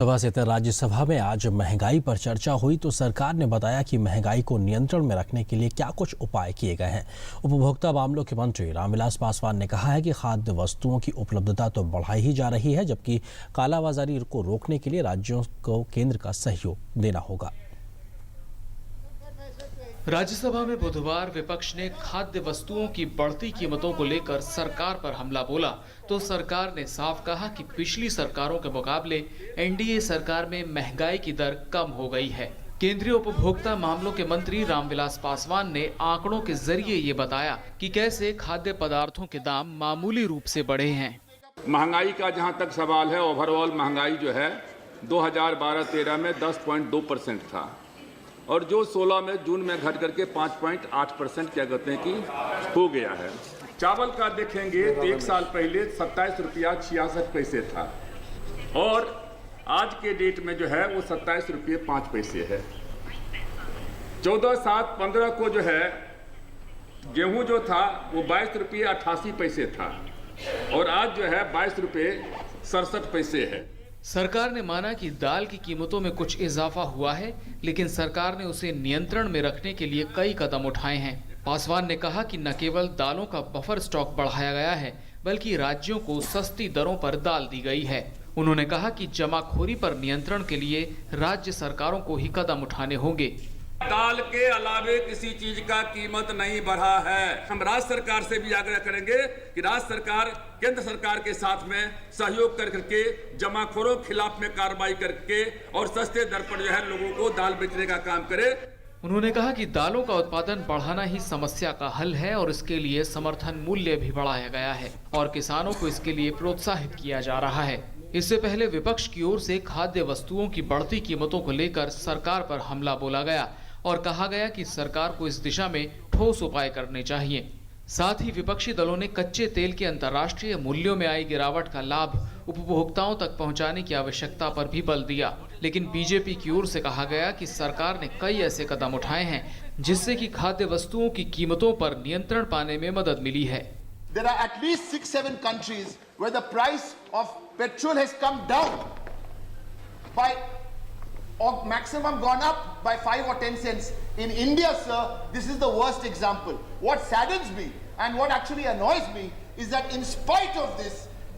सभा से राज्यसभा में आज महंगाई पर चर्चा हुई तो सरकार ने बताया कि महंगाई को नियंत्रण में रखने के लिए क्या कुछ उपाय किए गए हैं। उपभोक्ता मामलों के मंत्री रामविलास पासवान ने कहा है कि खाद्य वस्तुओं की उपलब्धता तो बढ़ाई ही जा रही है, जबकि कालाबाजारी को रोकने के लिए राज्यों को केंद्र का सहयोग देना होगा। राज्यसभा में बुधवार विपक्ष ने खाद्य वस्तुओं की बढ़ती कीमतों को लेकर सरकार पर हमला बोला तो सरकार ने साफ कहा कि पिछली सरकारों के मुकाबले एनडीए सरकार में महंगाई की दर कम हो गई है। केंद्रीय उपभोक्ता मामलों के मंत्री रामविलास पासवान ने आंकड़ों के जरिए ये बताया कि कैसे खाद्य पदार्थों के दाम मामूली रूप से बढ़े हैं। महंगाई का जहां तक सवाल है, ओवरऑल महंगाई जो है 2012-13 में 10.2% था और जो 16 में जून में घट करके 5.8% क्या कहते हैं कि हो गया है। चावल का देखेंगे तो एक साल पहले 27 रुपया 66 पैसे था और आज के डेट में जो है वो 27 रुपये 5 पैसे है। 14/7/15 को जो है गेहूं जो था वो 22 रुपये 88 पैसे था और आज जो है 22 रुपये 67 पैसे है। सरकार ने माना कि दाल की कीमतों में कुछ इजाफा हुआ है, लेकिन सरकार ने उसे नियंत्रण में रखने के लिए कई कदम उठाए हैं। पासवान ने कहा कि न केवल दालों का बफर स्टॉक बढ़ाया गया है, बल्कि राज्यों को सस्ती दरों पर दाल दी गई है। उन्होंने कहा कि जमाखोरी पर नियंत्रण के लिए राज्य सरकारों को ही कदम उठाने होंगे। दाल के अलावे किसी चीज का कीमत नहीं बढ़ा है। हम राज्य सरकार से भी आग्रह करेंगे कि राज्य सरकार केंद्र सरकार के साथ में सहयोग करके जमाखोरों के खिलाफ में कार्रवाई करके और सस्ते दर पर जो है लोगों को दाल बेचने का काम करे। उन्होंने कहा कि दालों का उत्पादन बढ़ाना ही समस्या का हल है और इसके लिए समर्थन मूल्य भी बढ़ाया गया है और किसानों को इसके लिए प्रोत्साहित किया जा रहा है। इससे पहले विपक्ष की ओर से खाद्य वस्तुओं की बढ़ती कीमतों को लेकर सरकार पर हमला बोला गया और कहा गया कि सरकार को इस दिशा में ठोस उपाय करने चाहिए। साथ ही विपक्षी दलों ने कच्चे तेल के अंतर्राष्ट्रीय मूल्यों में आई गिरावट का लाभ उपभोक्ताओं तक पहुंचाने की आवश्यकता पर भी बल दिया, लेकिन बीजेपी की ओर से कहा गया कि सरकार ने कई ऐसे कदम उठाए हैं जिससे कि खाद्य वस्तुओं की कीमतों पर नियंत्रण पाने में मदद मिली है। There are at least 6-7 countries where the price of petrol has come down by or maximum gone up by 5 or 10 cents. In India, sir, this is the worst example. What saddens me and what actually annoys me is that in spite of this,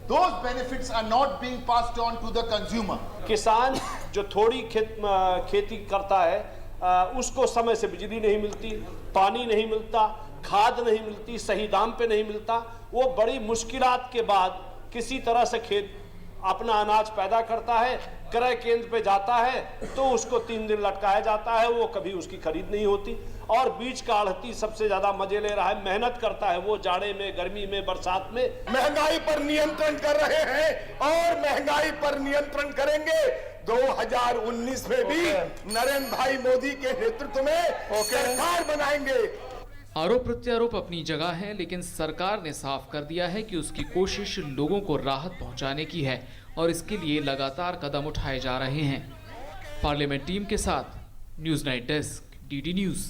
those benefits are not being passed on to the consumer. किसान जो थोड़ी खेती करता है उसको समय से बिजली नहीं मिलती, पानी नहीं मिलता, खाद नहीं मिलती, सही दाम पे नहीं मिलता। वो बड़ी मुश्किलात के बाद किसी तरह से खेत अपना अनाज पैदा करता है, क्रय केंद्र पे जाता है तो उसको 3 दिन लटकाया जाता है, वो कभी उसकी खरीद नहीं होती। और बीच का आढ़ती सबसे ज्यादा मजे ले रहा है, मेहनत करता है वो जाड़े में, गर्मी में, बरसात में। महंगाई पर नियंत्रण कर रहे हैं और महंगाई पर नियंत्रण करेंगे। 2019 में भी नरेंद्र भाई मोदी के नेतृत्व में सरकार बनाएंगे। आरोप प्रत्यारोप अपनी जगह है, लेकिन सरकार ने साफ कर दिया है कि उसकी कोशिश लोगों को राहत पहुंचाने की है और इसके लिए लगातार कदम उठाए जा रहे हैं। पार्लियामेंट टीम के साथ news night desk, DD news.